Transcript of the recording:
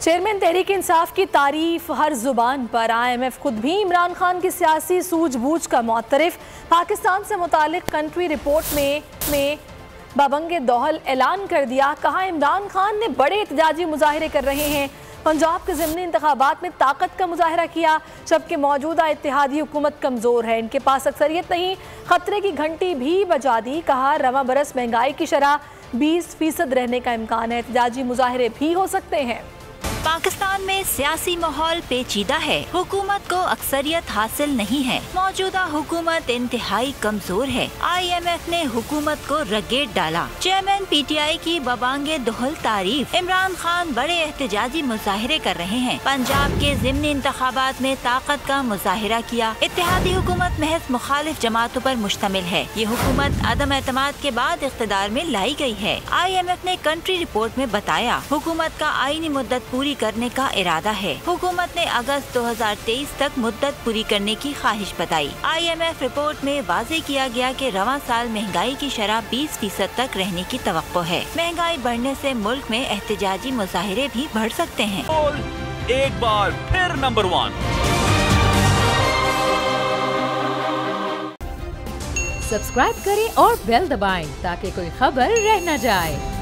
Chairman Tehreek Insaf की तारीफ हर जुबान पर। IMF खुद भी इमरान खान की सियासी सूझबूझ का मुअतरिफ। पाकिस्तान से मुतालिक कंट्री रिपोर्ट में बाबंगे दोहल ऐलान कर दिया। कहा इमरान खान ने बड़े एहतजाजी मुजाहरे कर रहे हैं। पंजाब के ज़िमनी इंतखाबात में ताकत का मुजाहरा किया, जबकि मौजूदा इत्तेहादी हुकूमत कमज़ोर है, इनके पास अक्सरियत नहीं। खतरे की घंटी भी बजा दी। कहा रवां बरस महंगाई की शरह 20% रहने का इम्कान है, एहतजाजी मुजाहरे भी हो सकते हैं। पाकिस्तान में सियासी माहौल पेचीदा है। हुकूमत को अक्सरियत हासिल नहीं है। मौजूदा हुकूमत इंतहाई कमजोर है। IMF ने हुकूमत को रगेट डाला। चेयरमैन PTI की बबांगे दोहल तारीफ। इमरान खान बड़े एहतजाजी मुजाहिरे कर रहे हैं। पंजाब के ज़िमनी इंतखाबात में ताकत का मुजाहिरा किया। इत्तेहादी हुकूमत महज मुखालिफ जमातों पर मुश्तमिल है। ये हुकूमत अदम एतमाद के बाद इख्तिदार में लाई गई है। IMF ने कंट्री रिपोर्ट में बताया हुकूमत का आईनी मुद्दत पूरी करने का इरादा है। हुकूमत ने अगस्त 2023 तक मुद्दत पूरी करने की ख्वाहिश बताई। IMF रिपोर्ट में वाज़ेह किया गया कि रवां साल महंगाई की शरह 20% तक रहने की तवक्को है। महंगाई बढ़ने से मुल्क में एहतजाजी मुजाहिरे भी बढ़ सकते हैं। एक बार फिर नंबर 1 सब्सक्राइब करें और बेल दबाएं ताकि कोई खबर रह न जाए।